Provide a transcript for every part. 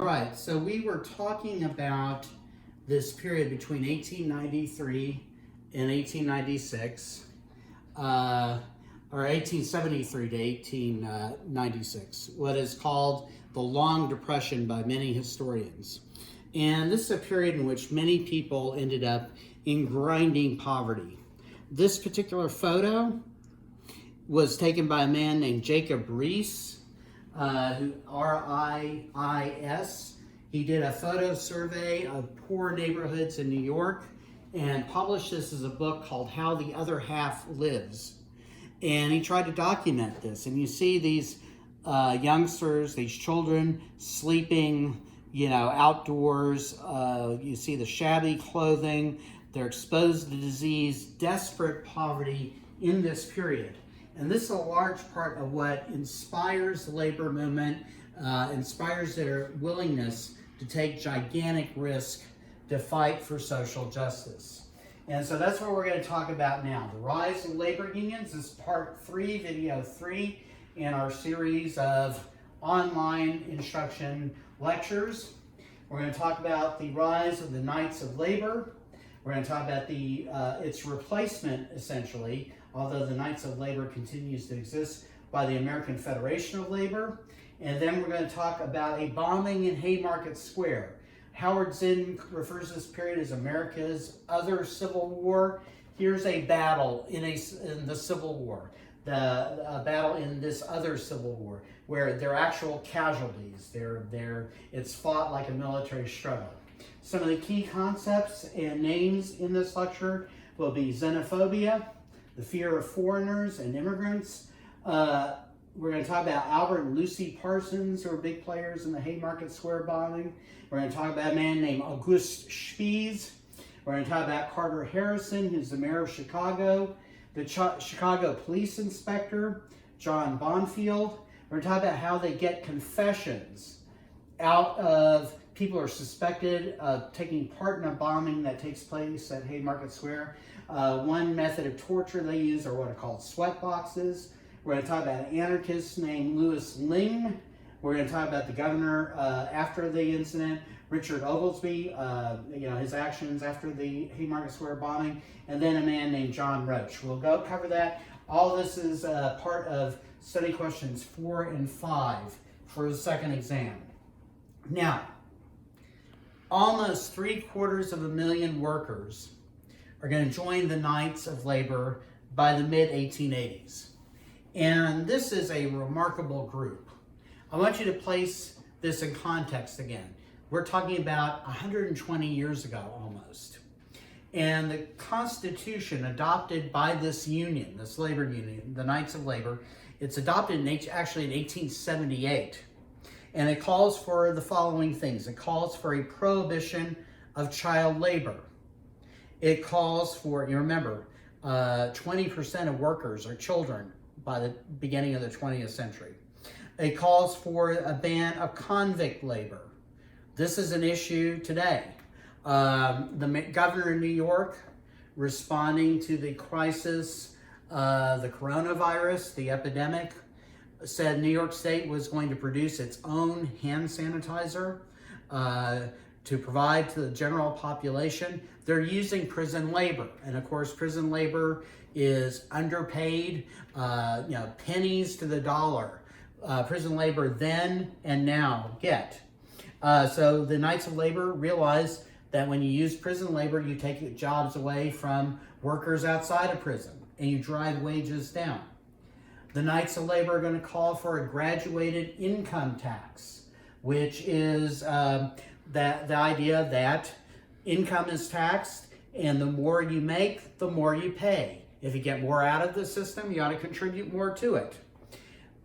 right, so we were talking about this period between 1893 and 1896, or 1873 to 1896, what is called the Long Depression by many historians. And this is a period in which many people ended up in grinding poverty. This particular photo was taken by a man named Jacob Riis, who R-I-I-S. He did a photo survey of poor neighborhoods in New York and published this as a book called How the Other Half Lives. And he tried to document this. And you see these youngsters, these children sleeping, outdoors. You see the shabby clothing. They're exposed to disease, desperate poverty in this period. And this is a large part of what inspires the labor movement, inspires their willingness to take gigantic risk to fight for social justice. And so that's what we're going to talk about now. The rise of labor unions is part 3, video 3, in our series of online instruction lectures. We're going to talk about the rise of the Knights of Labor. We're going to talk about its replacement, essentially, although the Knights of Labor continues to exist, by the American Federation of Labor. And then we're going to talk about a bombing in Haymarket Square. Howard Zinn refers to this period as America's other civil war. Here's a battle in the Civil War, a battle in this other civil war, where there are actual casualties. It's fought like a military struggle. Some of the key concepts and names in this lecture will be xenophobia, the fear of foreigners and immigrants. We're going to talk about Albert and Lucy Parsons, who are big players in the Haymarket Square bombing. We're going to talk about a man named August Spies. We're going to talk about Carter Harrison, who's the mayor of Chicago, the Chicago police inspector, John Bonfield. We're going to talk about how they get confessions out of people who are suspected of taking part in a bombing that takes place at Haymarket Square. One method of torture they use are what are called sweat boxes. We're going to talk about an anarchist named Louis Ling. We're going to talk about the governor after the incident, Richard Oglesby, his actions after the Haymarket Square bombing, and then a man named John Roach. We'll go cover that. All this is part of study questions 4 and 5 for the second exam. Now, almost 750,000 workers are going to join the Knights of Labor by the mid-1880s. And this is a remarkable group. I want you to place this in context again. We're talking about 120 years ago almost. And the Constitution adopted by this union, this labor union, the Knights of Labor, it's adopted actually in 1878. And it calls for the following things. It calls for a prohibition of child labor. It calls for, you remember, 20% of workers are children by the beginning of the 20th century. It calls for a ban of convict labor. This is an issue today. The governor of New York, responding to the crisis, the coronavirus, the epidemic, said New York State was going to produce its own hand sanitizer to provide to the general population. They're using prison labor. And of course, prison labor is underpaid, pennies to the dollar. Prison labor then and now get. So the Knights of Labor realized that when you use prison labor, you take jobs away from workers outside of prison and you drive wages down. The Knights of Labor are going to call for a graduated income tax, which is the idea that income is taxed, and the more you make, the more you pay. If you get more out of the system, you ought to contribute more to it.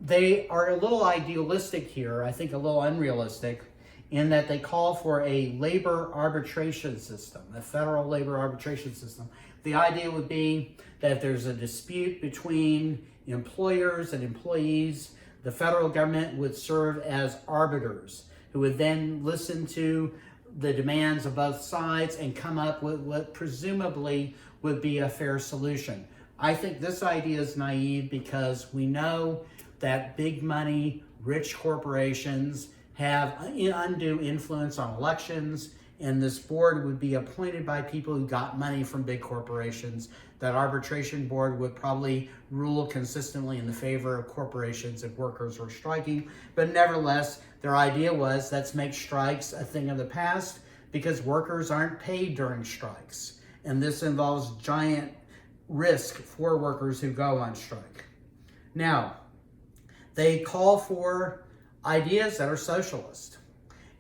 They are a little idealistic here, I think a little unrealistic, in that they call for a labor arbitration system, a federal labor arbitration system. The idea would be that if there's a dispute between employers and employees, the federal government would serve as arbiters who would then listen to the demands of both sides and come up with what presumably would be a fair solution. I think this idea is naive because we know that big money, rich corporations have undue influence on elections, and this board would be appointed by people who got money from big corporations. That arbitration board would probably rule consistently in the favor of corporations if workers were striking, but nevertheless, their idea was, let's make strikes a thing of the past because workers aren't paid during strikes, and this involves giant risk for workers who go on strike. Now, they call for ideas that are socialist,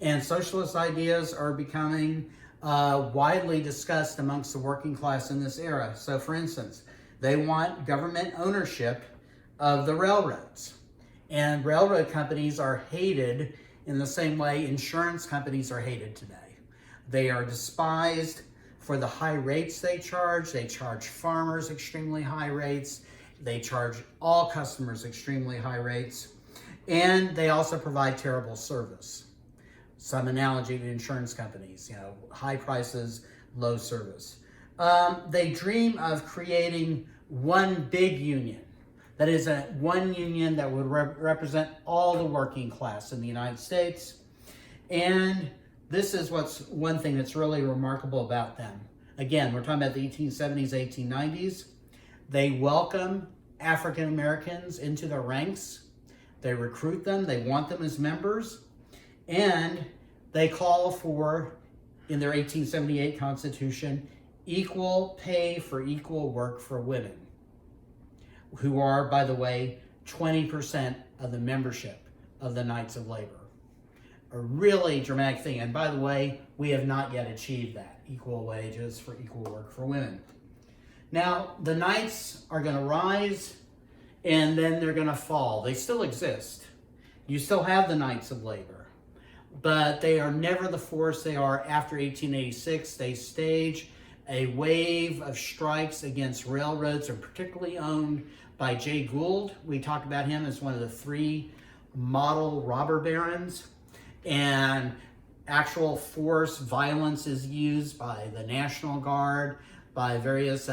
and socialist ideas are becoming widely discussed amongst the working class in this era. So for instance, they want government ownership of the railroads, and railroad companies are hated in the same way insurance companies are hated today. They are despised for the high rates they charge. They charge farmers extremely high rates. They charge all customers extremely high rates. And they also provide terrible service. Some analogy to insurance companies, high prices, low service. They dream of creating one big union. That is, one union that would represent all the working class in the United States. And this is one thing that's really remarkable about them. Again, we're talking about the 1870s, 1890s. They welcome African Americans into their ranks. They recruit them. They want them as members. And they call for, in their 1878 Constitution, equal pay for equal work for women, who are, by the way, 20% of the membership of the Knights of Labor. A really dramatic thing. And by the way, we have not yet achieved that, equal wages for equal work for women. Now, the Knights are going to rise, and then they're going to fall. They still exist. You still have the Knights of Labor, but they are never the force they are after 1886. They stage a wave of strikes against railroads, and particularly owned by Jay Gould. We talked about him as one of the 3 model robber barons, and actual force, violence is used by the National Guard, by various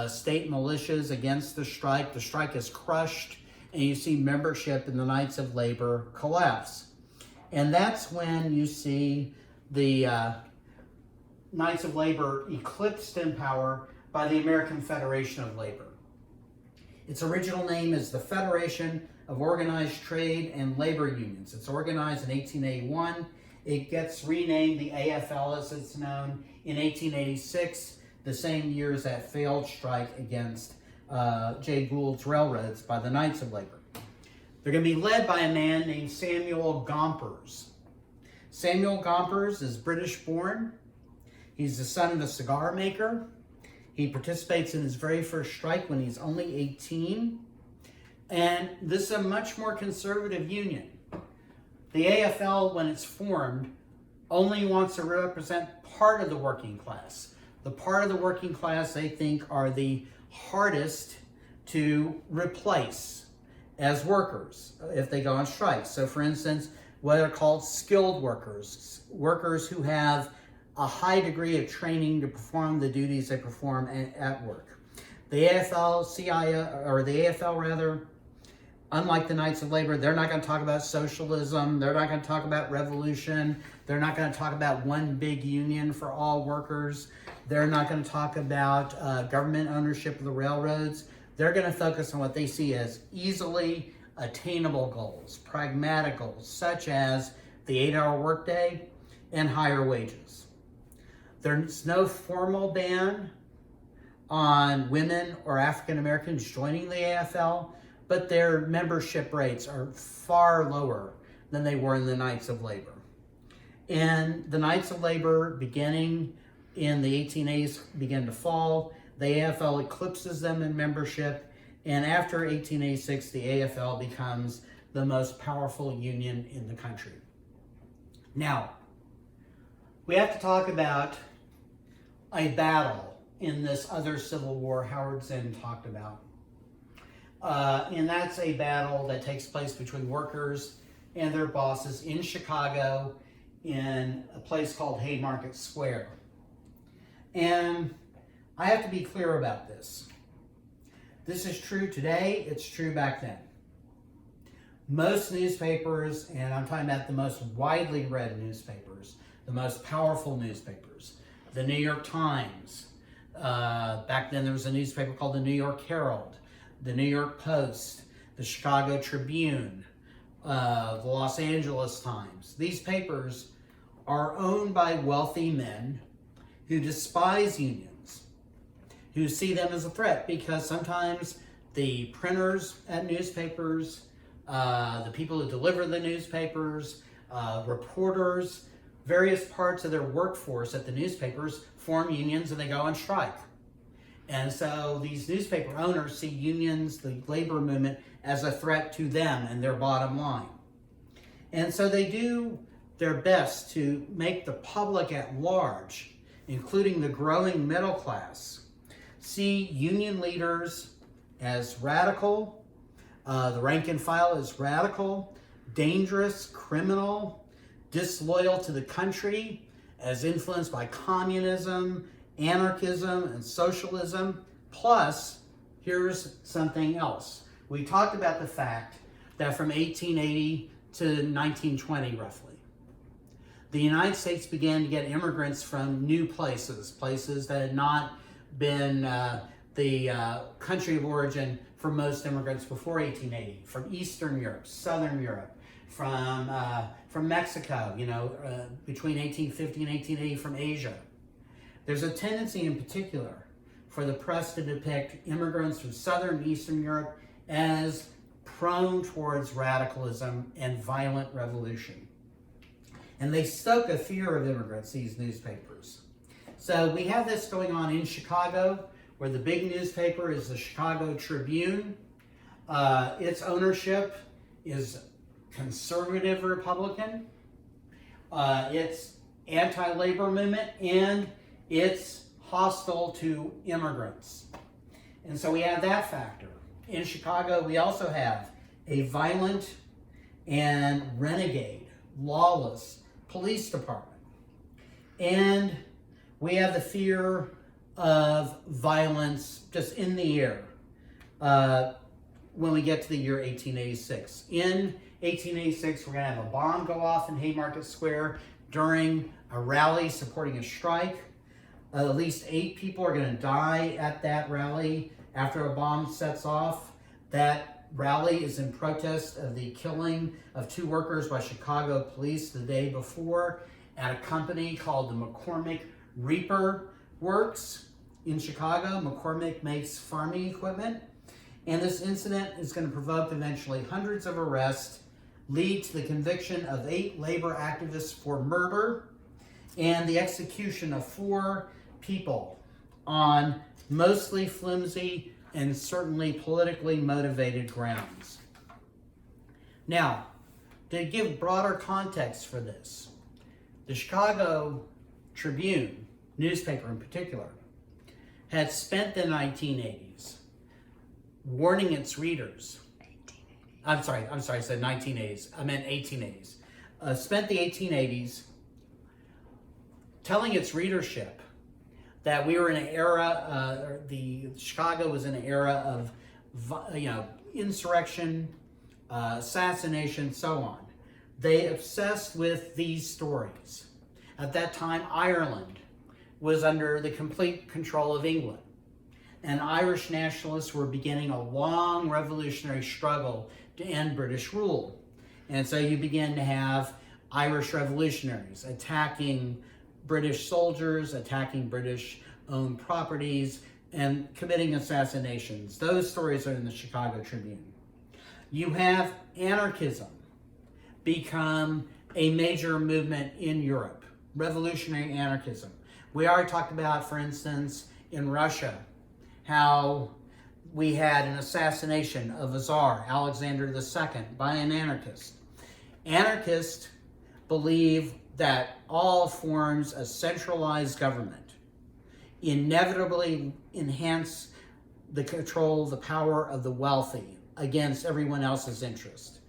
state militias against the strike. The strike is crushed, and you see membership in the Knights of Labor collapse. And that's when you see the Knights of Labor eclipsed in power by the American Federation of Labor. Its original name is the Federation of Organized Trade and Labor Unions. It's organized in 1881. It gets renamed the AFL as it's known in 1886, the same year as that failed strike against Jay Gould's railroads by the Knights of Labor. They're going to be led by a man named Samuel Gompers. Samuel Gompers is British born. He's the son of a cigar maker. He participates in his very first strike when he's only 18. And this is a much more conservative union. The AFL, when it's formed, only wants to represent part of the working class. The part of the working class they think are the hardest to replace as workers if they go on strike. So for instance, what are called skilled workers, workers who have a high degree of training to perform the duties they perform at work. The AFL, unlike the Knights of Labor, they're not going to talk about socialism. They're not going to talk about revolution. They're not going to talk about one big union for all workers. They're not going to talk about government ownership of the railroads. They're going to focus on what they see as easily attainable goals, pragmatic goals, such as the 8-hour workday and higher wages. There's no formal ban on women or African Americans joining the AFL, but their membership rates are far lower than they were in the Knights of Labor. And the Knights of Labor, beginning in the 1880s, begin to fall. The AFL eclipses them in membership, and after 1886, the AFL becomes the most powerful union in the country. Now, we have to talk about a battle in this other Civil War Howard Zinn talked about. And that's a battle that takes place between workers and their bosses in Chicago in a place called Haymarket Square. And I have to be clear about this. This is true today, it's true back then. Most newspapers, and I'm talking about the most widely read newspapers, the most powerful newspapers, the New York Times. Back then there was a newspaper called the New York Herald, the New York Post, the Chicago Tribune, the Los Angeles Times. These papers are owned by wealthy men who despise unions, who see them as a threat, because sometimes the printers at newspapers, the people who deliver the newspapers, reporters, various parts of their workforce at the newspapers form unions and they go on strike. And so these newspaper owners see unions, the labor movement, as a threat to them and their bottom line. And so they do their best to make the public at large, including the growing middle class, see union leaders as radical, the rank and file as radical, dangerous, criminal, disloyal to the country, as influenced by communism, anarchism, and socialism. Plus, here's something else. We talked about the fact that from 1880 to 1920, roughly, the United States began to get immigrants from new places that had not been the country of origin for most immigrants before 1880, from Eastern Europe, Southern Europe, from Mexico, between 1850 and 1880 from Asia. There's a tendency in particular for the press to depict immigrants from Southern and Eastern Europe as prone towards radicalism and violent revolution. And they stoke a fear of immigrants, these newspapers. So we have this going on in Chicago, where the big newspaper is the Chicago Tribune. Its ownership is conservative Republican. It's anti-labor movement, and it's hostile to immigrants. And so we have that factor. In Chicago, we also have a violent and renegade, lawless police department. And we have the fear of violence just in the air when we get to the year 1886. In 1886, we're going to have a bomb go off in Haymarket Square during a rally supporting a strike. At least 8 people are going to die at that rally after a bomb sets off. That rally is in protest of the killing of 2 workers by Chicago police the day before at a company called the McCormick Reaper Works in Chicago. McCormick makes farming equipment. And this incident is going to provoke eventually hundreds of arrests, lead to the conviction of 8 labor activists for murder, and the execution of 4 people on mostly flimsy and certainly politically motivated grounds. Now, to give broader context for this, the Chicago Tribune newspaper in particular had spent the 1980s warning its readers. I'm sorry, I said 1980s. I meant 1880s. Spent the 1880s telling its readership that we were in an era, Chicago was in an era of, insurrection, assassination, so on. They obsessed with these stories. At that time, Ireland was under the complete control of England, and Irish nationalists were beginning a long revolutionary struggle to end British rule. And so you begin to have Irish revolutionaries attacking British soldiers, attacking British-owned properties, and committing assassinations. Those stories are in the Chicago Tribune. You have anarchism become a major movement in Europe, revolutionary anarchism. We already talked about, for instance, in Russia, how we had an assassination of a Tsar, Alexander II, by an anarchist. Anarchists believe that all forms of centralized government inevitably enhance the control, the power of the wealthy against everyone else's interest.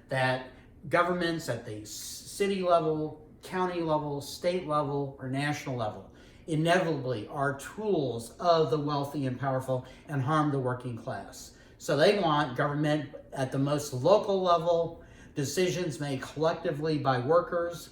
That governments at the city level, county level, state level, or national level inevitably are tools of the wealthy and powerful and harm the working class. So they want government at the most local level, decisions made collectively by workers.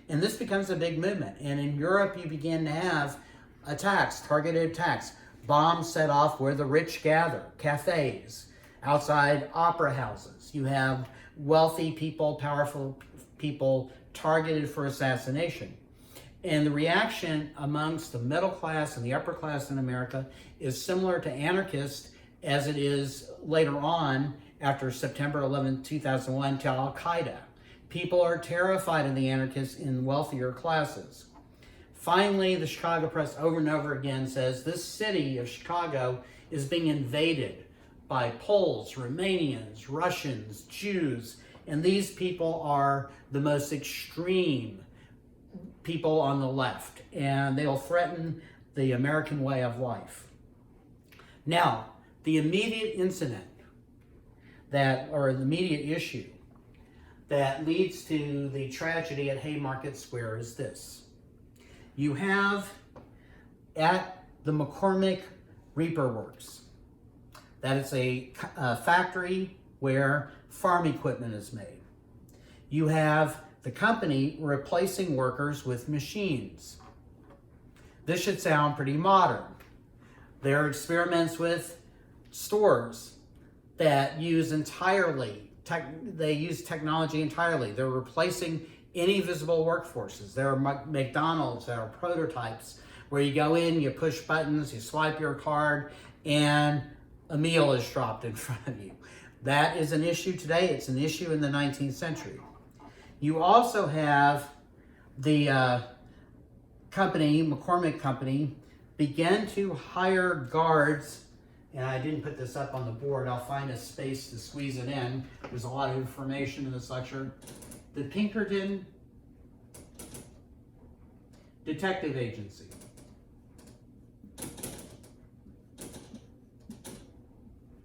And this becomes a big movement. And in Europe, you begin to have attacks, targeted attacks, bombs set off where the rich gather, cafes, outside opera houses. You have wealthy people, powerful people targeted for assassination. And the reaction amongst the middle class and the upper class in America is similar to anarchist as it is later on after September 11, 2001 to Al-Qaeda. People are terrified of the anarchists in wealthier classes. Finally, the Chicago press over and over again says this city of Chicago is being invaded by Poles, Romanians, Russians, Jews, and these people are the most extreme people on the left, and they'll threaten the American way of life. Now, the immediate incident or the immediate issue that leads to the tragedy at Haymarket Square is this. You have at the McCormick Reaper Works, that is a factory where farm equipment is made. You have the company replacing workers with machines. This should sound pretty modern. There are experiments with stores that use technology entirely. They're replacing any visible workforces. There are McDonald's, there are prototypes where you go in, you push buttons, you swipe your card, and a meal is dropped in front of you. That is an issue today. It's an issue in the 19th century. You also have the company, McCormick Company, began to hire guards, and I didn't put this up on the board. I'll find a space to squeeze it in. There's a lot of information in this lecture. The Pinkerton Detective Agency.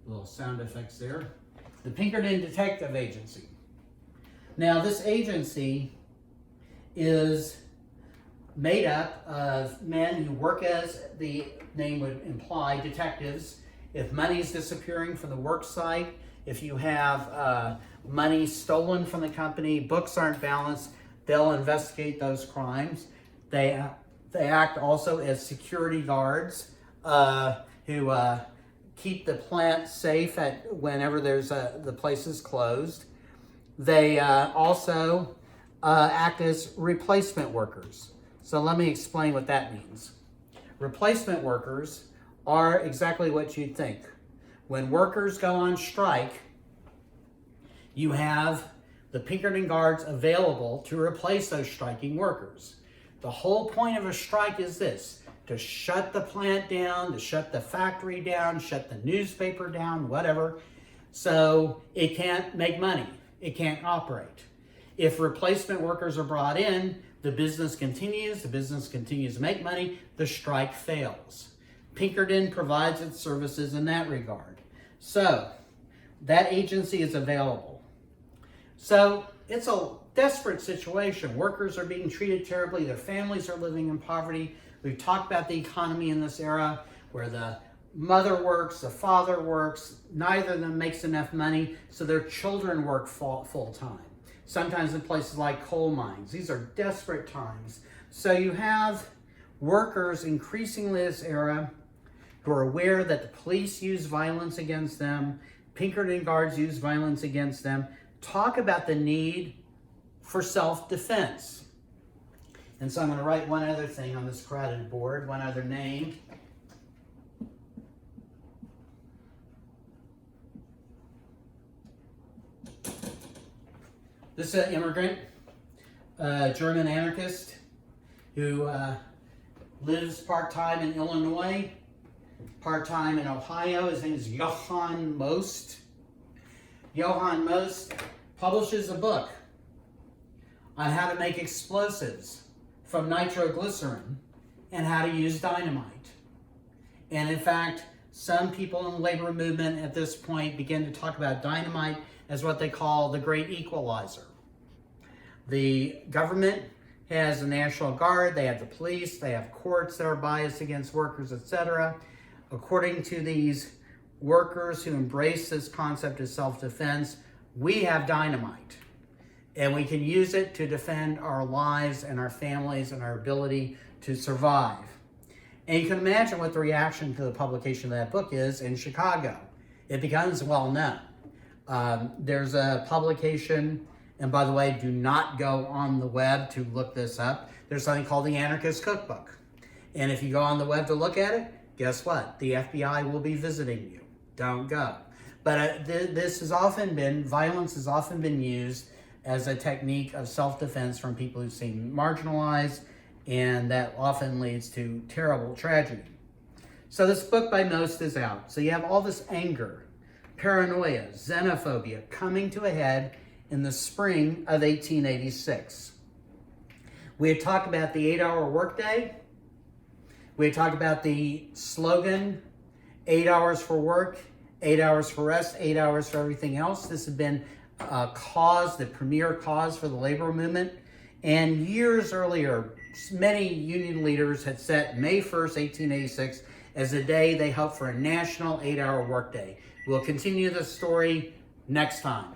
Little sound effects there. The Pinkerton Detective Agency. Now, this agency is made up of men who work as the name would imply, detectives. If money is disappearing from the work site, if you have money stolen from the company, books aren't balanced, they'll investigate those crimes. They act also as security guards who keep the plant safe whenever the place is closed. They also act as replacement workers. So let me explain what that means. Replacement workers are exactly what you'd think. When workers go on strike, you have the Pinkerton guards available to replace those striking workers. The whole point of a strike is this: to shut the plant down, to shut the factory down, shut the newspaper down, whatever, so it can't make money. It can't operate. If replacement workers are brought in, the business continues to make money, the strike fails. Pinkerton provides its services in that regard. So, that agency is available. So, it's a desperate situation. Workers are being treated terribly. Their families are living in poverty. We've talked about the economy in this era where the mother works, the father works, neither of them makes enough money, so their children work full time. Sometimes in places like coal mines. These are desperate times. So you have workers increasingly in this era who are aware that the police use violence against them, Pinkerton guards use violence against them, talk about the need for self-defense. And so I'm going to write one other thing on this crowded board, one other name. This is an immigrant, German anarchist who lives part-time in Illinois, part-time in Ohio. His name is Johann Most. Johann Most publishes a book on how to make explosives from nitroglycerin and how to use dynamite. And in fact, some people in the labor movement at this point begin to talk about dynamite as what they call the great equalizer. The government has the National Guard, they have the police, they have courts that are biased against workers, etc. According to these workers who embrace this concept of self-defense, we have dynamite. And we can use it to defend our lives and our families and our ability to survive. And you can imagine what the reaction to the publication of that book is in Chicago. It becomes well known. There's a publication, and by the way, do not go on the web to look this up. There's something called the Anarchist Cookbook. And if you go on the web to look at it, guess what? The FBI will be visiting you. Don't go. But violence has often been used as a technique of self-defense from people who seem marginalized, and that often leads to terrible tragedy. So this book by most is out. So you have all this anger, paranoia, xenophobia coming to a head in the spring of 1886. We had talked about the 8-hour workday. We had talked about the slogan, 8 hours for work, 8 hours for rest, 8 hours for everything else. This had been a cause, the premier cause for the labor movement. And years earlier, many union leaders had set May 1st, 1886 as the day they hoped for a national 8-hour workday. We'll continue the story next time.